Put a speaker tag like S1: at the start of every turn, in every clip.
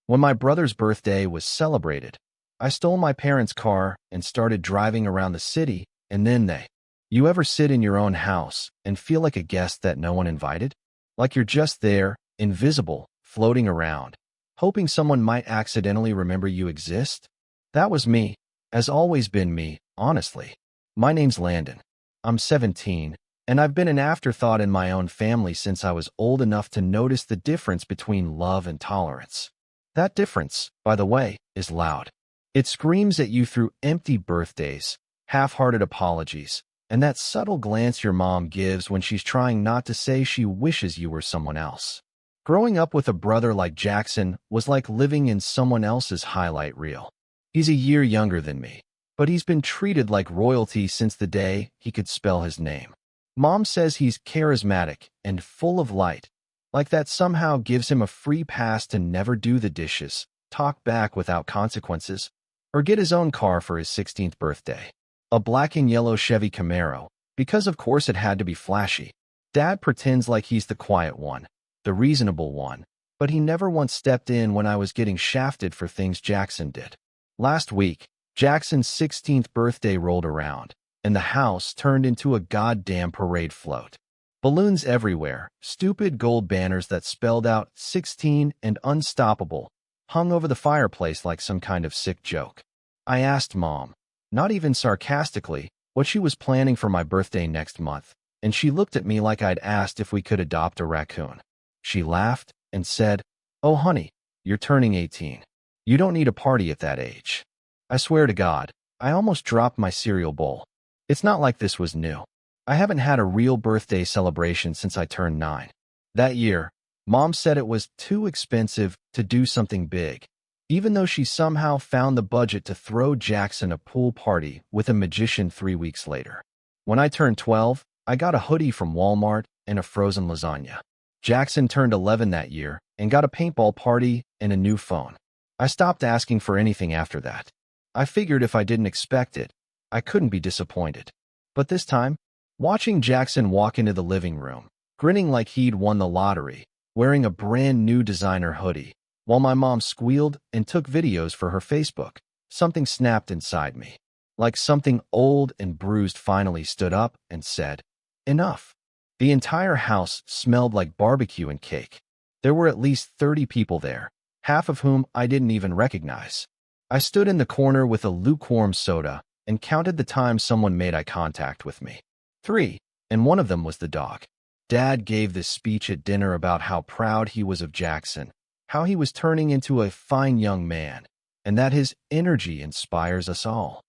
S1: When my brother's birthday was celebrated, I stole my parents' car and started driving around the city, and then they. You ever sit in your own house and feel like a guest that no one invited? Like you're just there, invisible, floating around, hoping someone might accidentally remember you exist? That was me. Has always been me, honestly. My name's Landon. I'm 17, and I've been an afterthought in my own family since I was old enough to notice the difference between love and tolerance. That difference, by the way, is loud. It screams at you through empty birthdays, half-hearted apologies, and that subtle glance your mom gives when she's trying not to say she wishes you were someone else. Growing up with a brother like Jackson was like living in someone else's highlight reel. He's a year younger than me, but he's been treated like royalty since the day he could spell his name. Mom says he's charismatic and full of light, like that somehow gives him a free pass to never do the dishes, talk back without consequences, or get his own car for his 16th birthday. A black and yellow Chevy Camaro, because of course it had to be flashy. Dad pretends like he's the quiet one, the reasonable one, but he never once stepped in when I was getting shafted for things Jackson did. Last week, Jackson's 16th birthday rolled around, and the house turned into a goddamn parade float. Balloons everywhere, stupid gold banners that spelled out 16 and unstoppable, hung over the fireplace like some kind of sick joke. I asked Mom, not even sarcastically, what she was planning for my birthday next month, and she looked at me like I'd asked if we could adopt a raccoon. She laughed and said, "Oh honey, you're turning 18. You don't need a party at that age." I swear to God, I almost dropped my cereal bowl. It's not like this was new. I haven't had a real birthday celebration since I turned 9. That year, Mom said it was too expensive to do something big, even though she somehow found the budget to throw Jackson a pool party with a magician 3 weeks later. When I turned 12, I got a hoodie from Walmart and a frozen lasagna. Jackson turned 11 that year and got a paintball party and a new phone. I stopped asking for anything after that. I figured if I didn't expect it, I couldn't be disappointed. But this time, watching Jackson walk into the living room, grinning like he'd won the lottery, wearing a brand new designer hoodie, while my mom squealed and took videos for her Facebook, something snapped inside me. Like something old and bruised finally stood up and said, "Enough." The entire house smelled like barbecue and cake. There were at least 30 people there, half of whom I didn't even recognize. I stood in the corner with a lukewarm soda and counted the times someone made eye contact with me. 3, and one of them was the dog. Dad gave this speech at dinner about how proud he was of Jackson, how he was turning into a fine young man, and that his energy inspires us all.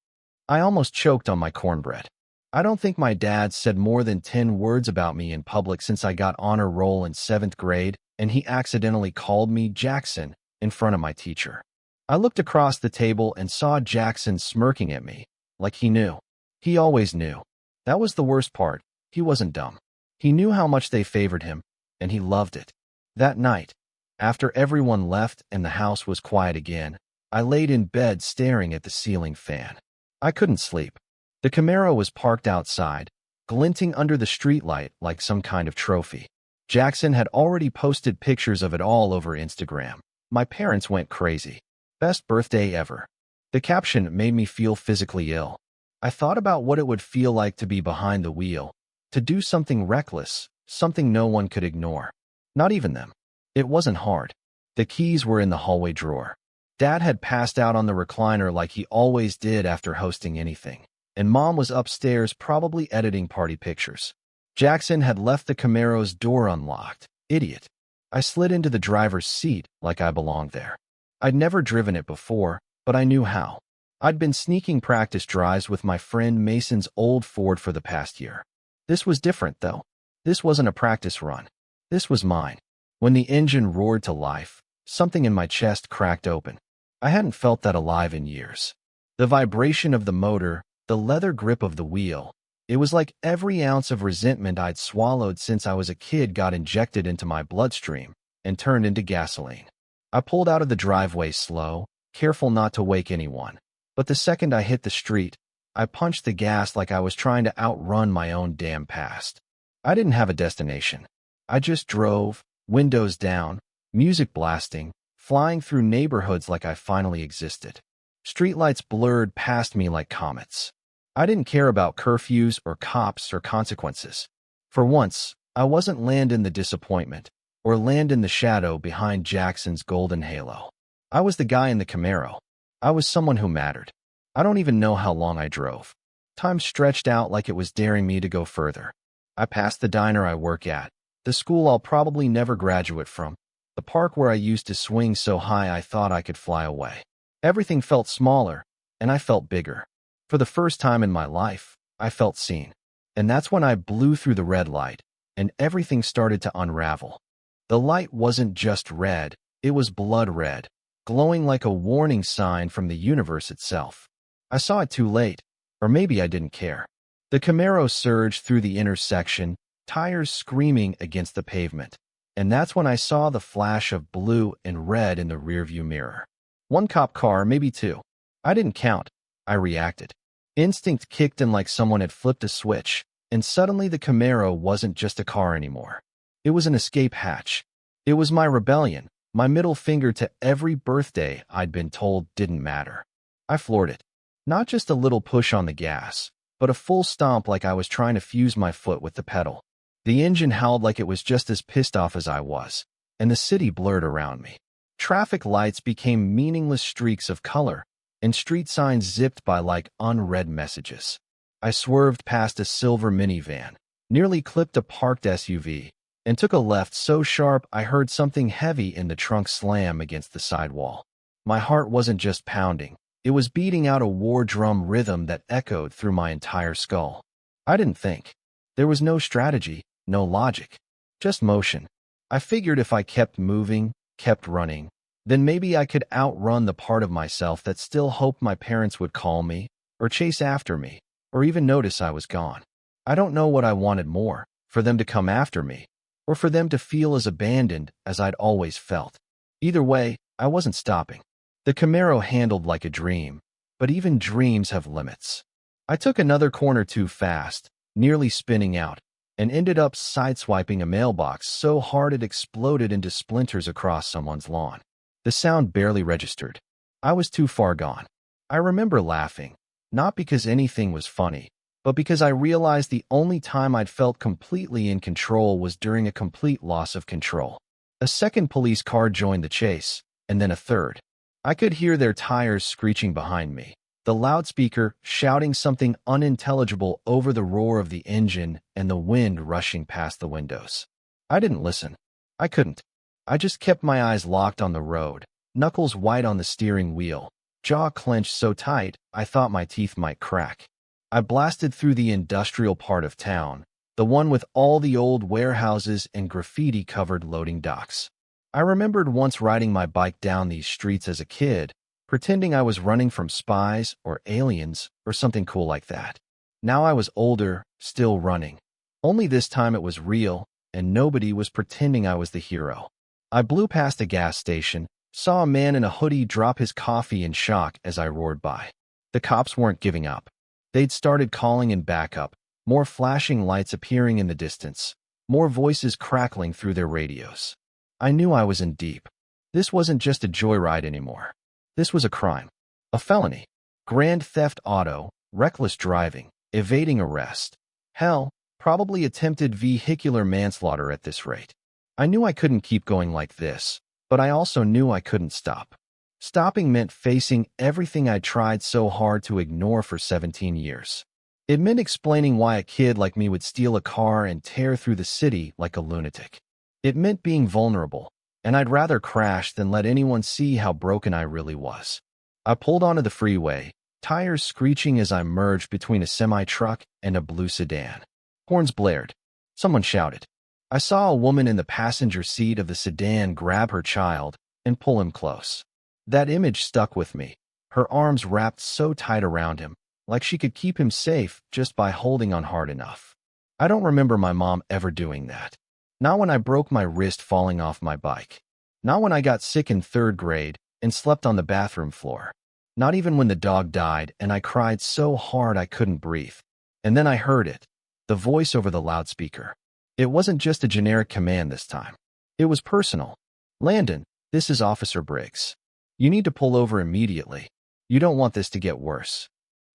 S1: I almost choked on my cornbread. I don't think my dad said more than 10 words about me in public since I got honor roll in 7th grade, and he accidentally called me Jackson in front of my teacher. I looked across the table and saw Jackson smirking at me, like he knew. He always knew. That was the worst part. He wasn't dumb. He knew how much they favored him, and he loved it. That night, after everyone left and the house was quiet again, I laid in bed staring at the ceiling fan. I couldn't sleep. The Camaro was parked outside, glinting under the streetlight like some kind of trophy. Jackson had already posted pictures of it all over Instagram. My parents went crazy. "Best birthday ever." The caption made me feel physically ill. I thought about what it would feel like to be behind the wheel, to do something reckless, something no one could ignore. Not even them. It wasn't hard. The keys were in the hallway drawer. Dad had passed out on the recliner like he always did after hosting anything, and Mom was upstairs probably editing party pictures. Jackson had left the Camaro's door unlocked. Idiot. I slid into the driver's seat like I belonged there. I'd never driven it before, but I knew how. I'd been sneaking practice drives with my friend Mason's old Ford for the past year. This was different, though. This wasn't a practice run. This was mine. When the engine roared to life, something in my chest cracked open. I hadn't felt that alive in years. The vibration of the motor, the leather grip of the wheel. It was like every ounce of resentment I'd swallowed since I was a kid got injected into my bloodstream and turned into gasoline. I pulled out of the driveway slow, careful not to wake anyone. But the second I hit the street, I punched the gas like I was trying to outrun my own damn past. I didn't have a destination. I just drove, windows down, music blasting, flying through neighborhoods like I finally existed. Streetlights blurred past me like comets. I didn't care about curfews or cops or consequences. For once, I wasn't land in the disappointment or land in the shadow behind Jackson's golden halo. I was the guy in the Camaro. I was someone who mattered. I don't even know how long I drove. Time stretched out like it was daring me to go further. I passed the diner I work at, the school I'll probably never graduate from, the park where I used to swing so high I thought I could fly away. Everything felt smaller, and I felt bigger. For the first time in my life, I felt seen. And that's when I blew through the red light, and everything started to unravel. The light wasn't just red, it was blood red, glowing like a warning sign from the universe itself. I saw it too late, or maybe I didn't care. The Camaro surged through the intersection, tires screaming against the pavement. And that's when I saw the flash of blue and red in the rearview mirror. One cop car, maybe two. I didn't count. I reacted. Instinct kicked in like someone had flipped a switch, and suddenly the Camaro wasn't just a car anymore. It was an escape hatch. It was my rebellion, my middle finger to every birthday I'd been told didn't matter. I floored it. Not just a little push on the gas, but a full stomp like I was trying to fuse my foot with the pedal. The engine howled like it was just as pissed off as I was, and the city blurred around me. Traffic lights became meaningless streaks of color, and street signs zipped by like unread messages. I swerved past a silver minivan, nearly clipped a parked SUV, and took a left so sharp I heard something heavy in the trunk slam against the sidewall. My heart wasn't just pounding, it was beating out a war drum rhythm that echoed through my entire skull. I didn't think. There was no strategy, no logic, just motion. I figured if I kept moving, kept running, then maybe I could outrun the part of myself that still hoped my parents would call me, or chase after me, or even notice I was gone. I don't know what I wanted more, for them to come after me, or for them to feel as abandoned as I'd always felt. Either way, I wasn't stopping. The Camaro handled like a dream, but even dreams have limits. I took another corner too fast, nearly spinning out, and ended up sideswiping a mailbox so hard it exploded into splinters across someone's lawn. The sound barely registered. I was too far gone. I remember laughing, not because anything was funny, but because I realized the only time I'd felt completely in control was during a complete loss of control. A second police car joined the chase, and then a third. I could hear their tires screeching behind me, the loudspeaker shouting something unintelligible over the roar of the engine and the wind rushing past the windows. I didn't listen. I couldn't. I just kept my eyes locked on the road, knuckles white on the steering wheel, jaw clenched so tight I thought my teeth might crack. I blasted through the industrial part of town, the one with all the old warehouses and graffiti-covered loading docks. I remembered once riding my bike down these streets as a kid, pretending I was running from spies or aliens or something cool like that. Now I was older, still running. Only this time it was real, and nobody was pretending I was the hero. I blew past a gas station, saw a man in a hoodie drop his coffee in shock as I roared by. The cops weren't giving up. They'd started calling in backup, more flashing lights appearing in the distance, more voices crackling through their radios. I knew I was in deep. This wasn't just a joyride anymore. This was a crime. A felony. Grand theft auto, reckless driving, evading arrest. Hell, probably attempted vehicular manslaughter at this rate. I knew I couldn't keep going like this, but I also knew I couldn't stop. Stopping meant facing everything I tried so hard to ignore for 17 years. It meant explaining why a kid like me would steal a car and tear through the city like a lunatic. It meant being vulnerable, and I'd rather crash than let anyone see how broken I really was. I pulled onto the freeway, tires screeching as I merged between a semi-truck and a blue sedan. Horns blared. Someone shouted. I saw a woman in the passenger seat of the sedan grab her child and pull him close. That image stuck with me, her arms wrapped so tight around him, like she could keep him safe just by holding on hard enough. I don't remember my mom ever doing that. Not when I broke my wrist falling off my bike. Not when I got sick in 3rd grade and slept on the bathroom floor. Not even when the dog died and I cried so hard I couldn't breathe. And then I heard it, the voice over the loudspeaker. It wasn't just a generic command this time. It was personal. Landon, "This is Officer Briggs. You need to pull over immediately. You don't want this to get worse."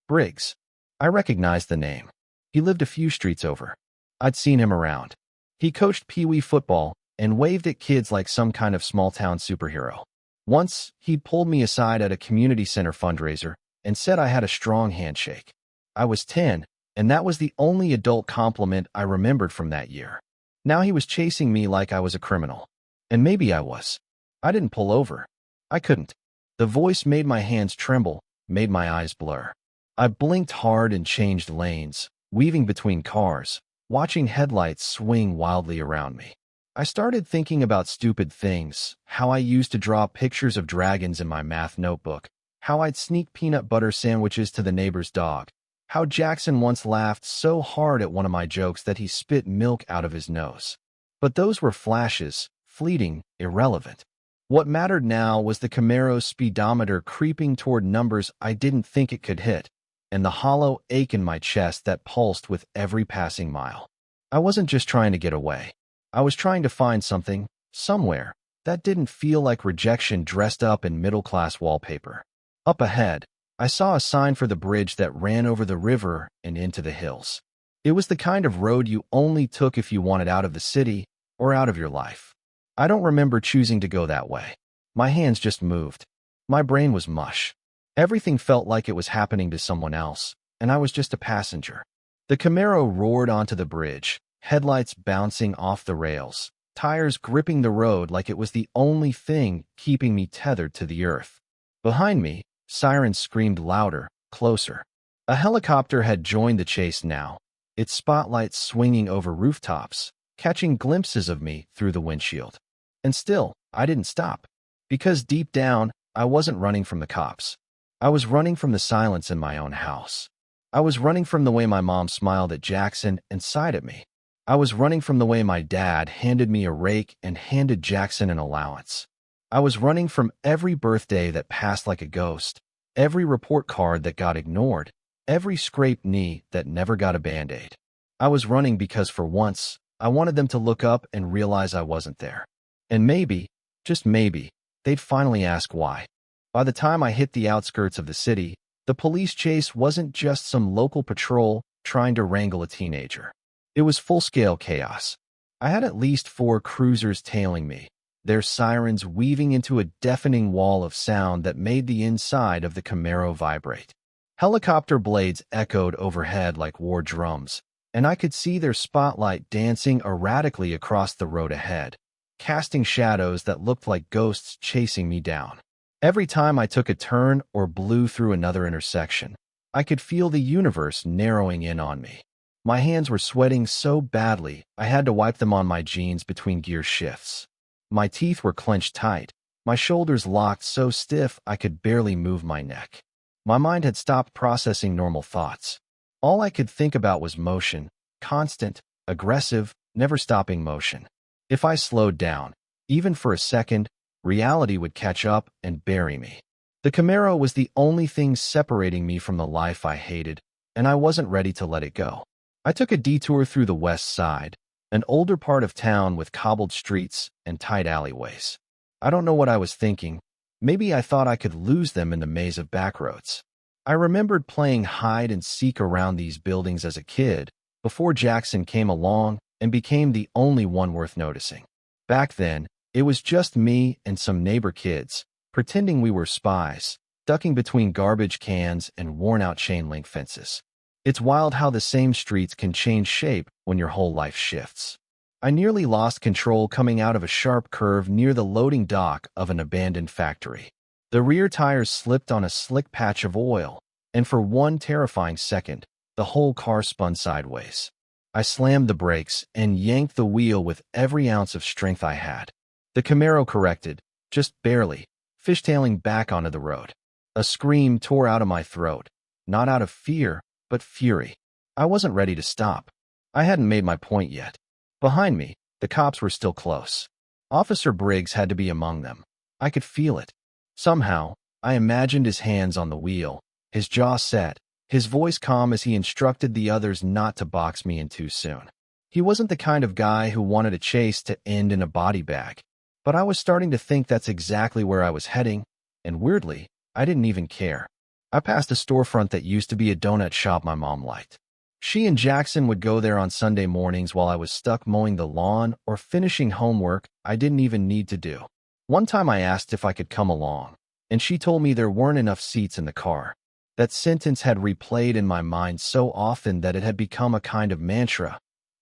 S1: Briggs. I recognized the name. He lived a few streets over. I'd seen him around. He coached Pee-wee football and waved at kids like some kind of small-town superhero. Once, he'd pulled me aside at a community center fundraiser and said I had a strong handshake. I was 10, and that was the only adult compliment I remembered from that year. Now he was chasing me like I was a criminal. And maybe I was. I didn't pull over. I couldn't. The voice made my hands tremble, made my eyes blur. I blinked hard and changed lanes, weaving between cars, watching headlights swing wildly around me. I started thinking about stupid things, how I used to draw pictures of dragons in my math notebook, how I'd sneak peanut butter sandwiches to the neighbor's dog, how Jackson once laughed so hard at one of my jokes that he spit milk out of his nose. But those were flashes, fleeting, irrelevant. What mattered now was the Camaro's speedometer creeping toward numbers I didn't think it could hit, and the hollow ache in my chest that pulsed with every passing mile. I wasn't just trying to get away. I was trying to find something, somewhere, that didn't feel like rejection dressed up in middle-class wallpaper. Up ahead, I saw a sign for the bridge that ran over the river and into the hills. It was the kind of road you only took if you wanted out of the city or out of your life. I don't remember choosing to go that way. My hands just moved. My brain was mush. Everything felt like it was happening to someone else, and I was just a passenger. The Camaro roared onto the bridge, headlights bouncing off the rails, tires gripping the road like it was the only thing keeping me tethered to the earth. Behind me, sirens screamed louder, closer. A helicopter had joined the chase now, its spotlights swinging over rooftops, catching glimpses of me through the windshield. And still, I didn't stop. Because deep down, I wasn't running from the cops. I was running from the silence in my own house. I was running from the way my mom smiled at Jackson and sighed at me. I was running from the way my dad handed me a rake and handed Jackson an allowance. I was running from every birthday that passed like a ghost, every report card that got ignored, every scraped knee that never got a Band-Aid. I was running because for once, I wanted them to look up and realize I wasn't there. And maybe, just maybe, they'd finally ask why. By the time I hit the outskirts of the city, the police chase wasn't just some local patrol trying to wrangle a teenager. It was full-scale chaos. I had at least 4 cruisers tailing me, their sirens weaving into a deafening wall of sound that made the inside of the Camaro vibrate. Helicopter blades echoed overhead like war drums, and I could see their spotlight dancing erratically across the road ahead, casting shadows that looked like ghosts chasing me down. Every time I took a turn or blew through another intersection, I could feel the universe narrowing in on me. My hands were sweating so badly, I had to wipe them on my jeans between gear shifts. My teeth were clenched tight, my shoulders locked so stiff I could barely move my neck. My mind had stopped processing normal thoughts. All I could think about was motion, constant, aggressive, never-stopping motion. If I slowed down, even for a second, reality would catch up and bury me. The Camaro was the only thing separating me from the life I hated, and I wasn't ready to let it go. I took a detour through the west side, an older part of town with cobbled streets and tight alleyways. I don't know what I was thinking. Maybe I thought I could lose them in the maze of backroads. I remembered playing hide and seek around these buildings as a kid, before Jackson came along and became the only one worth noticing. Back then, it was just me and some neighbor kids, pretending we were spies, ducking between garbage cans and worn-out chain-link fences. It's wild how the same streets can change shape when your whole life shifts. I nearly lost control coming out of a sharp curve near the loading dock of an abandoned factory. The rear tires slipped on a slick patch of oil, and for one terrifying second, the whole car spun sideways. I slammed the brakes and yanked the wheel with every ounce of strength I had. The Camaro corrected, just barely, fishtailing back onto the road. A scream tore out of my throat, not out of fear, but fury. I wasn't ready to stop. I hadn't made my point yet. Behind me, the cops were still close. Officer Briggs had to be among them. I could feel it. Somehow, I imagined his hands on the wheel, his jaw set, his voice calm as he instructed the others not to box me in too soon. He wasn't the kind of guy who wanted a chase to end in a body bag. But I was starting to think that's exactly where I was heading, and weirdly, I didn't even care. I passed a storefront that used to be a donut shop my mom liked. She and Jackson would go there on Sunday mornings while I was stuck mowing the lawn or finishing homework I didn't even need to do. One time I asked if I could come along, and she told me there weren't enough seats in the car. That sentence had replayed in my mind so often that it had become a kind of mantra.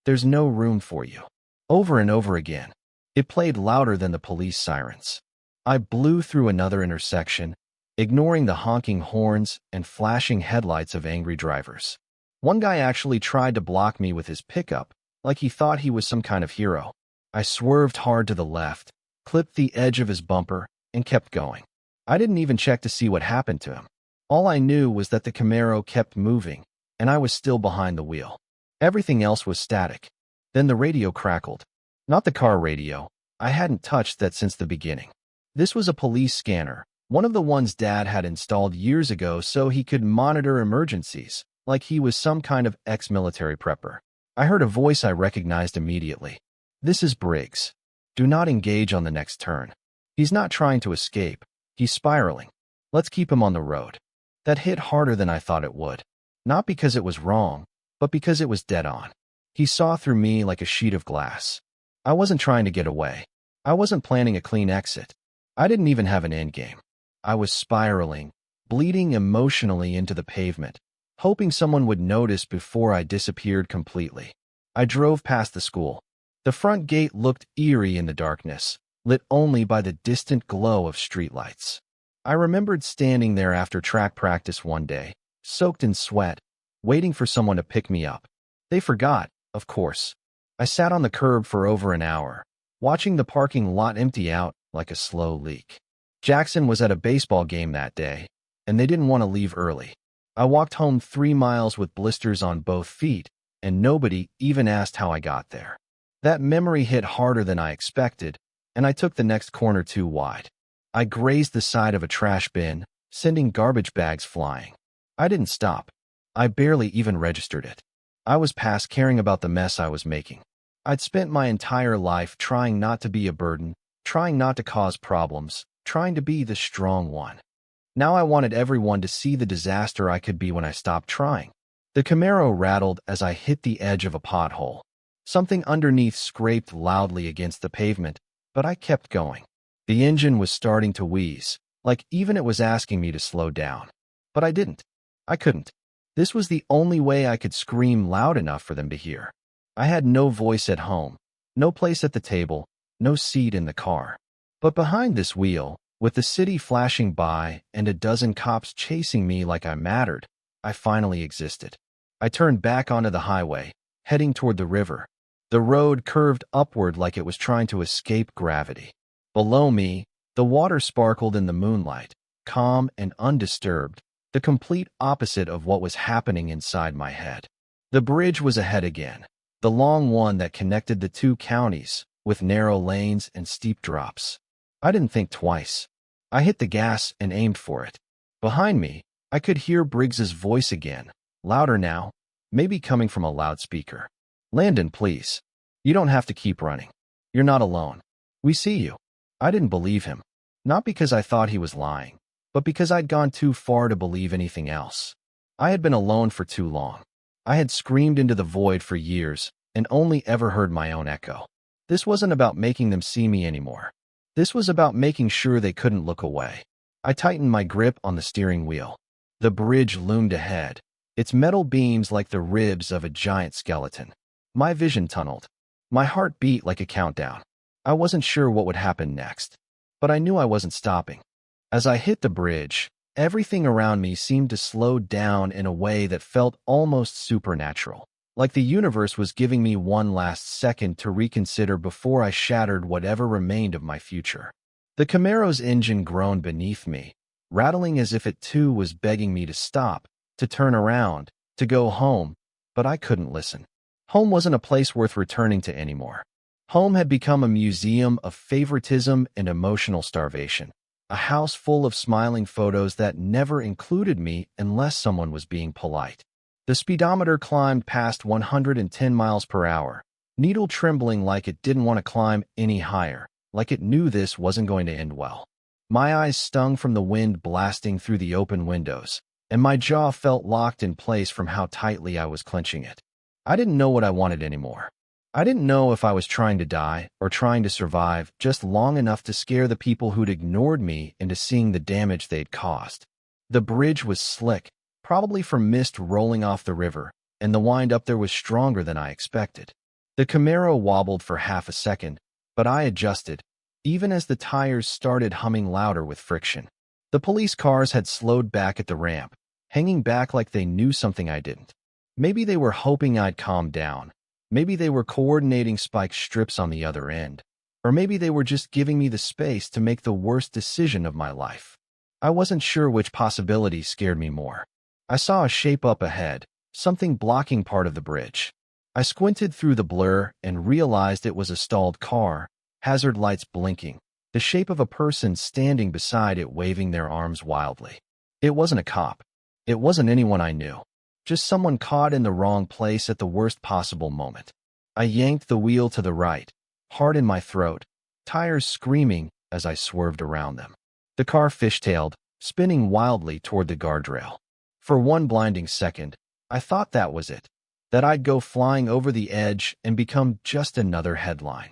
S1: There's no room for you. Over and over again. It played louder than the police sirens. I blew through another intersection, ignoring the honking horns and flashing headlights of angry drivers. One guy actually tried to block me with his pickup, like he thought he was some kind of hero. I swerved hard to the left, clipped the edge of his bumper, and kept going. I didn't even check to see what happened to him. All I knew was that the Camaro kept moving, and I was still behind the wheel. Everything else was static. Then the radio crackled. Not the car radio. I hadn't touched that since the beginning. This was a police scanner, one of the ones Dad had installed years ago so he could monitor emergencies, like he was some kind of ex-military prepper. I heard a voice I recognized immediately. This is Briggs. Do not engage on the next turn. He's not trying to escape. He's spiraling. Let's keep him on the road. That hit harder than I thought it would. Not because it was wrong, but because it was dead on. He saw through me like a sheet of glass. I wasn't trying to get away. I wasn't planning a clean exit. I didn't even have an endgame. I was spiraling, bleeding emotionally into the pavement, hoping someone would notice before I disappeared completely. I drove past the school. The front gate looked eerie in the darkness, lit only by the distant glow of streetlights. I remembered standing there after track practice one day, soaked in sweat, waiting for someone to pick me up. They forgot, of course. I sat on the curb for over an hour, watching the parking lot empty out like a slow leak. Jackson was at a baseball game that day, and they didn't want to leave early. I walked home 3 miles with blisters on both feet, and nobody even asked how I got there. That memory hit harder than I expected, and I took the next corner too wide. I grazed the side of a trash bin, sending garbage bags flying. I didn't stop. I barely even registered it. I was past caring about the mess I was making. I'd spent my entire life trying not to be a burden, trying not to cause problems, trying to be the strong one. Now I wanted everyone to see the disaster I could be when I stopped trying. The Camaro rattled as I hit the edge of a pothole. Something underneath scraped loudly against the pavement, but I kept going. The engine was starting to wheeze, like even it was asking me to slow down. But I didn't. I couldn't. This was the only way I could scream loud enough for them to hear. I had no voice at home, no place at the table, no seat in the car. But behind this wheel, with the city flashing by and a dozen cops chasing me like I mattered, I finally existed. I turned back onto the highway, heading toward the river. The road curved upward like it was trying to escape gravity. Below me, the water sparkled in the moonlight, calm and undisturbed, the complete opposite of what was happening inside my head. The bridge was ahead again, the long one that connected the 2 counties, with narrow lanes and steep drops. I didn't think twice. I hit the gas and aimed for it. Behind me, I could hear Briggs's voice again, louder now, maybe coming from a loudspeaker. Landon, please. You don't have to keep running. You're not alone. We see you. I didn't believe him. Not because I thought he was lying, but because I'd gone too far to believe anything else. I had been alone for too long. I had screamed into the void for years and only ever heard my own echo. This wasn't about making them see me anymore. This was about making sure they couldn't look away. I tightened my grip on the steering wheel. The bridge loomed ahead, its metal beams like the ribs of a giant skeleton. My vision tunneled. My heart beat like a countdown. I wasn't sure what would happen next, but I knew I wasn't stopping. As I hit the bridge, everything around me seemed to slow down in a way that felt almost supernatural, like the universe was giving me one last second to reconsider before I shattered whatever remained of my future. The Camaro's engine groaned beneath me, rattling as if it too was begging me to stop, to turn around, to go home, but I couldn't listen. Home wasn't a place worth returning to anymore. Home had become a museum of favoritism and emotional starvation, a house full of smiling photos that never included me unless someone was being polite. The speedometer climbed past 110 miles per hour, needle trembling like it didn't want to climb any higher, like it knew this wasn't going to end well. My eyes stung from the wind blasting through the open windows, and my jaw felt locked in place from how tightly I was clenching it. I didn't know what I wanted anymore. I didn't know if I was trying to die or trying to survive just long enough to scare the people who'd ignored me into seeing the damage they'd caused. The bridge was slick, probably from mist rolling off the river, and the wind up there was stronger than I expected. The Camaro wobbled for half a second, but I adjusted, even as the tires started humming louder with friction. The police cars had slowed back at the ramp, hanging back like they knew something I didn't. Maybe they were hoping I'd calm down. Maybe they were coordinating spike strips on the other end. Or maybe they were just giving me the space to make the worst decision of my life. I wasn't sure which possibility scared me more. I saw a shape up ahead, something blocking part of the bridge. I squinted through the blur and realized it was a stalled car, hazard lights blinking, the shape of a person standing beside it waving their arms wildly. It wasn't a cop. It wasn't anyone I knew. Just someone caught in the wrong place at the worst possible moment. I yanked the wheel to the right, heart in my throat, tires screaming as I swerved around them. The car fishtailed, spinning wildly toward the guardrail. For one blinding second, I thought that was it, that I'd go flying over the edge and become just another headline.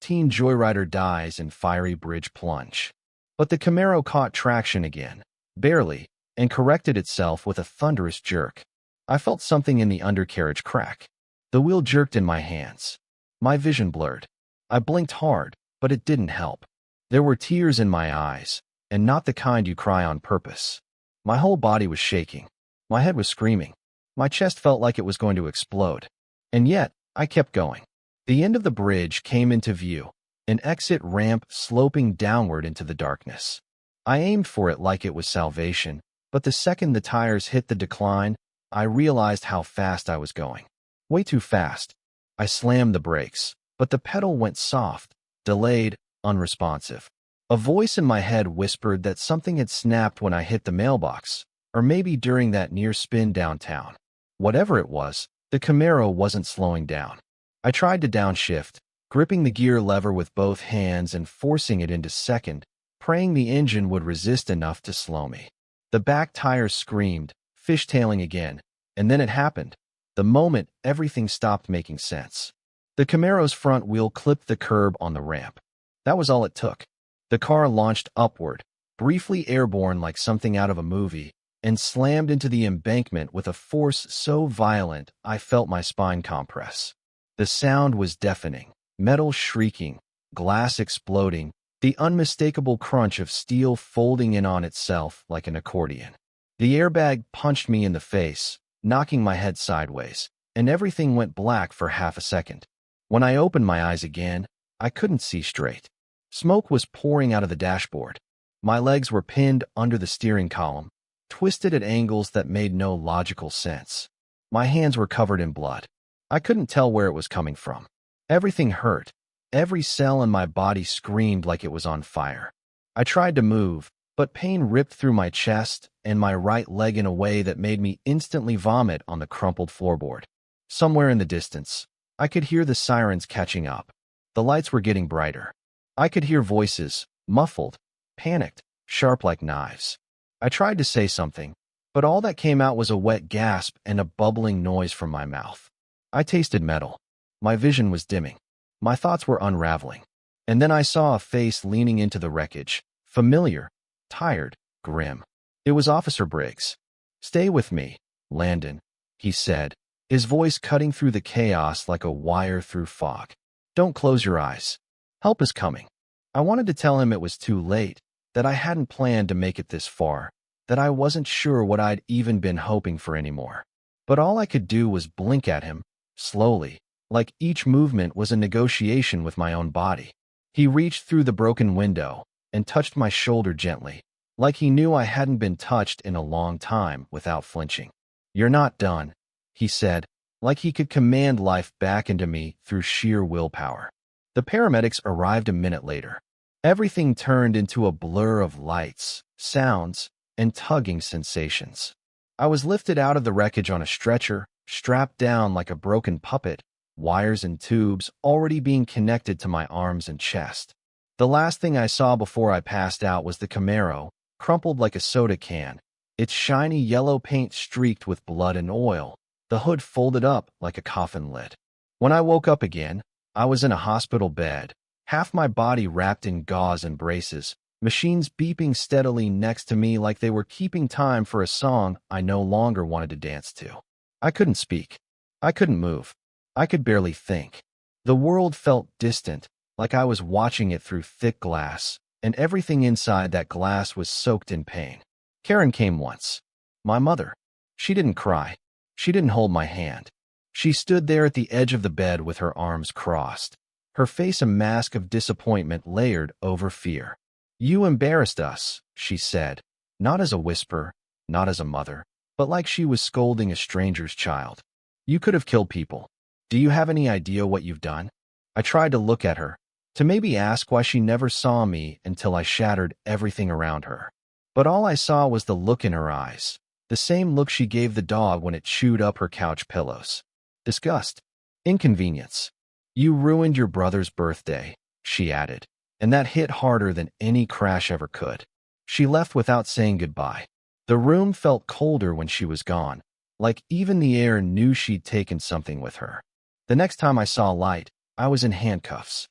S1: Teen joyrider dies in fiery bridge plunge. But the Camaro caught traction again, barely, and corrected itself with a thunderous jerk. I felt something in the undercarriage crack. The wheel jerked in my hands. My vision blurred. I blinked hard, but it didn't help. There were tears in my eyes, and not the kind you cry on purpose. My whole body was shaking. My head was screaming. My chest felt like it was going to explode. And yet, I kept going. The end of the bridge came into view, an exit ramp sloping downward into the darkness. I aimed for it like it was salvation, but the second the tires hit the decline, I realized how fast I was going. Way too fast. I slammed the brakes, but the pedal went soft, delayed, unresponsive. A voice in my head whispered that something had snapped when I hit the mailbox, or maybe during that near spin downtown. Whatever it was, the Camaro wasn't slowing down. I tried to downshift, gripping the gear lever with both hands and forcing it into second, praying the engine would resist enough to slow me. The back tires screamed, fishtailing again, and then it happened. The moment everything stopped making sense. The Camaro's front wheel clipped the curb on the ramp. That was all it took. The car launched upward, briefly airborne like something out of a movie, and slammed into the embankment with a force so violent I felt my spine compress. The sound was deafening, metal shrieking, glass exploding, the unmistakable crunch of steel folding in on itself like an accordion. The airbag punched me in the face, knocking my head sideways, and everything went black for half a second. When I opened my eyes again, I couldn't see straight. Smoke was pouring out of the dashboard. My legs were pinned under the steering column, twisted at angles that made no logical sense. My hands were covered in blood. I couldn't tell where it was coming from. Everything hurt. Every cell in my body screamed like it was on fire. I tried to move, but pain ripped through my chest and my right leg in a way that made me instantly vomit on the crumpled floorboard. Somewhere in the distance, I could hear the sirens catching up. The lights were getting brighter. I could hear voices, muffled, panicked, sharp like knives. I tried to say something, but all that came out was a wet gasp and a bubbling noise from my mouth. I tasted metal. My vision was dimming. My thoughts were unraveling. And then I saw a face leaning into the wreckage, familiar, tired, grim. It was Officer Briggs. "Stay with me, Landon," he said, his voice cutting through the chaos like a wire through fog. "Don't close your eyes. Help is coming." I wanted to tell him it was too late, that I hadn't planned to make it this far, that I wasn't sure what I'd even been hoping for anymore. But all I could do was blink at him, slowly, like each movement was a negotiation with my own body. He reached through the broken window and touched my shoulder gently, like he knew I hadn't been touched in a long time, without flinching. "You're not done," he said, like he could command life back into me through sheer willpower. The paramedics arrived a minute later. Everything turned into a blur of lights, sounds, and tugging sensations. I was lifted out of the wreckage on a stretcher, strapped down like a broken puppet, wires and tubes already being connected to my arms and chest. The last thing I saw before I passed out was the Camaro, crumpled like a soda can, its shiny yellow paint streaked with blood and oil, the hood folded up like a coffin lid. When I woke up again, I was in a hospital bed, half my body wrapped in gauze and braces, machines beeping steadily next to me like they were keeping time for a song I no longer wanted to dance to. I couldn't speak. I couldn't move. I could barely think. The world felt distant, like I was watching it through thick glass, and everything inside that glass was soaked in pain. Karen came once. My mother. She didn't cry. She didn't hold my hand. She stood there at the edge of the bed with her arms crossed, her face a mask of disappointment layered over fear. "You embarrassed us," she said, not as a whisper, not as a mother, but like she was scolding a stranger's child. "You could have killed people. Do you have any idea what you've done?" I tried to look at her, to maybe ask why she never saw me until I shattered everything around her. But all I saw was the look in her eyes, the same look she gave the dog when it chewed up her couch pillows. Disgust. Inconvenience. "You ruined your brother's birthday," she added, and that hit harder than any crash ever could. She left without saying goodbye. The room felt colder when she was gone, like even the air knew she'd taken something with her. The next time I saw light, I was in handcuffs.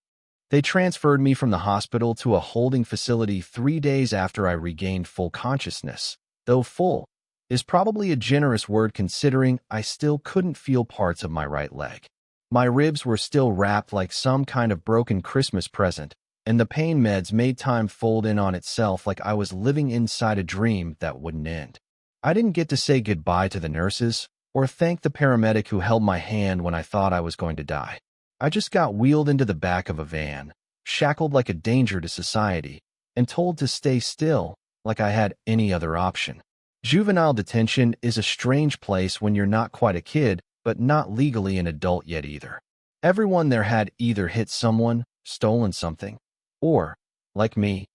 S1: They transferred me from the hospital to a holding facility 3 days after I regained full consciousness, though full is probably a generous word considering I still couldn't feel parts of my right leg. My ribs were still wrapped like some kind of broken Christmas present, and the pain meds made time fold in on itself like I was living inside a dream that wouldn't end. I didn't get to say goodbye to the nurses or thank the paramedic who held my hand when I thought I was going to die. I just got wheeled into the back of a van, shackled like a danger to society, and told to stay still like I had any other option. Juvenile detention is a strange place when you're not quite a kid, but not legally an adult yet either. Everyone there had either hit someone, stolen something, or, like me,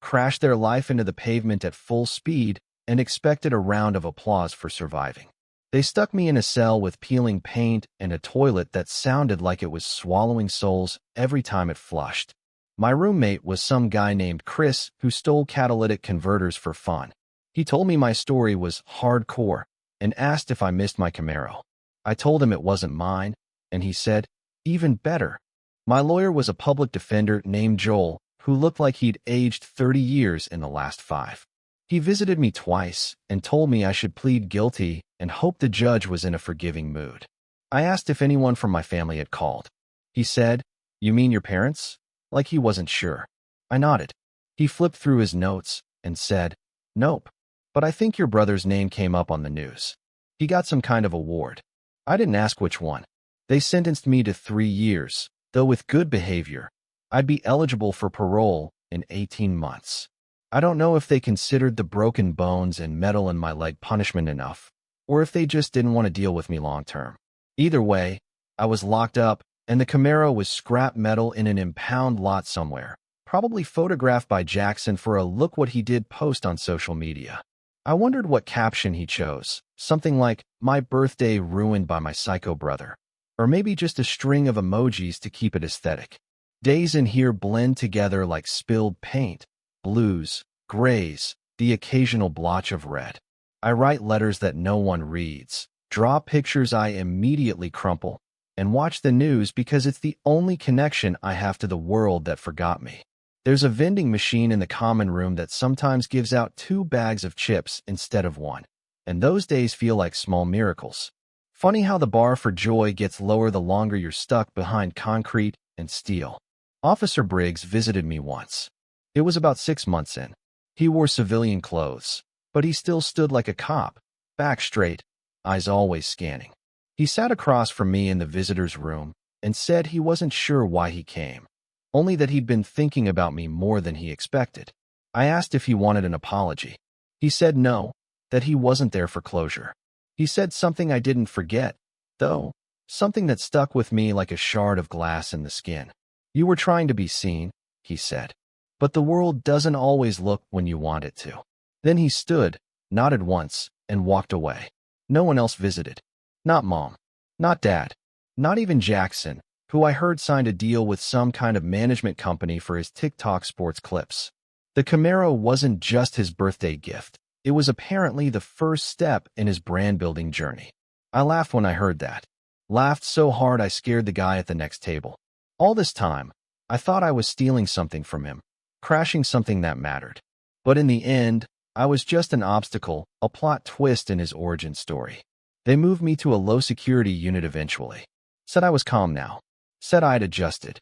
S1: crashed their life into the pavement at full speed and expected a round of applause for surviving. They stuck me in a cell with peeling paint and a toilet that sounded like it was swallowing souls every time it flushed. My roommate was some guy named Chris who stole catalytic converters for fun. He told me my story was hardcore and asked if I missed my Camaro. I told him it wasn't mine, and he said, "Even better." My lawyer was a public defender named Joel, who looked like he'd aged 30 years in the last 5. He visited me twice and told me I should plead guilty and hoped the judge was in a forgiving mood. I asked if anyone from my family had called. He said, "You mean your parents?" Like he wasn't sure. I nodded. He flipped through his notes and said, "Nope, but I think your brother's name came up on the news. He got some kind of award." I didn't ask which one. They sentenced me to 3 years, though with good behavior, I'd be eligible for parole in 18 months. I don't know if they considered the broken bones and metal in my leg punishment enough, or if they just didn't want to deal with me long term. Either way, I was locked up, and the Camaro was scrap metal in an impound lot somewhere, probably photographed by Jackson for a look what he did post on social media. I wondered what caption he chose, something like, "My birthday ruined by my psycho brother," or maybe just a string of emojis to keep it aesthetic. Days in here blend together like spilled paint, blues, grays, the occasional blotch of red. I write letters that no one reads, draw pictures I immediately crumple, and watch the news because it's the only connection I have to the world that forgot me. There's a vending machine in the common room that sometimes gives out 2 bags of chips instead of 1, and those days feel like small miracles. Funny how the bar for joy gets lower the longer you're stuck behind concrete and steel. Officer Briggs visited me once. It was about 6 months in. He wore civilian clothes, but he still stood like a cop, back straight, eyes always scanning. He sat across from me in the visitor's room and said he wasn't sure why he came, only that he'd been thinking about me more than he expected. I asked if he wanted an apology. He said no, that he wasn't there for closure. He said something I didn't forget, though, something that stuck with me like a shard of glass in the skin. "You were trying to be seen," he said, "but the world doesn't always look when you want it to." Then he stood, nodded once, and walked away. No one else visited. Not Mom. Not Dad. Not even Jackson, who I heard signed a deal with some kind of management company for his TikTok sports clips. The Camaro wasn't just his birthday gift. It was apparently the first step in his brand-building journey. I laughed when I heard that. Laughed so hard I scared the guy at the next table. All this time, I thought I was stealing something from him, crashing something that mattered. But in the end, I was just an obstacle, a plot twist in his origin story. They moved me to a low-security unit eventually. Said I was calm now. Said I'd adjusted.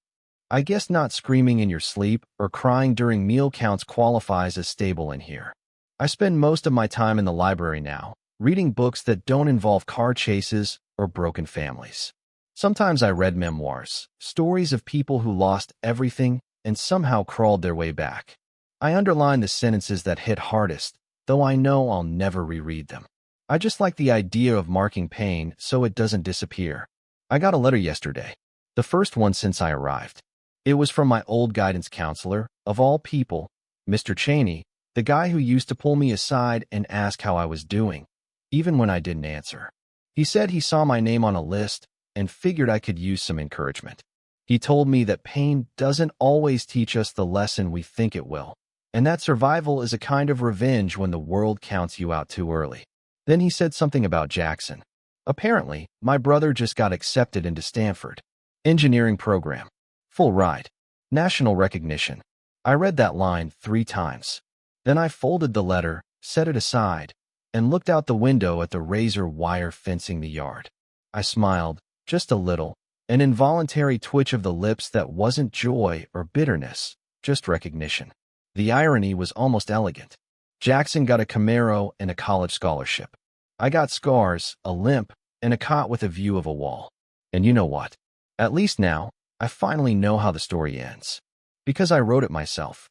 S1: I guess not screaming in your sleep or crying during meal counts qualifies as stable in here. I spend most of my time in the library now, reading books that don't involve car chases or broken families. Sometimes I read memoirs, stories of people who lost everything and somehow crawled their way back. I underline the sentences that hit hardest, though I know I'll never reread them. I just like the idea of marking pain so it doesn't disappear. I got a letter yesterday, the first one since I arrived. It was from my old guidance counselor, of all people, Mr. Cheney, the guy who used to pull me aside and ask how I was doing, even when I didn't answer. He said he saw my name on a list and figured I could use some encouragement. He told me that pain doesn't always teach us the lesson we think it will, and that survival is a kind of revenge when the world counts you out too early. Then he said something about Jackson. Apparently, my brother just got accepted into Stanford. Engineering program. Full ride. National recognition. I read that line 3 times. Then I folded the letter, set it aside, and looked out the window at the razor wire fencing the yard. I smiled, just a little, an involuntary twitch of the lips that wasn't joy or bitterness, just recognition. The irony was almost elegant. Jackson got a Camaro and a college scholarship. I got scars, a limp, and a cot with a view of a wall. And you know what? At least now, I finally know how the story ends. Because I wrote it myself.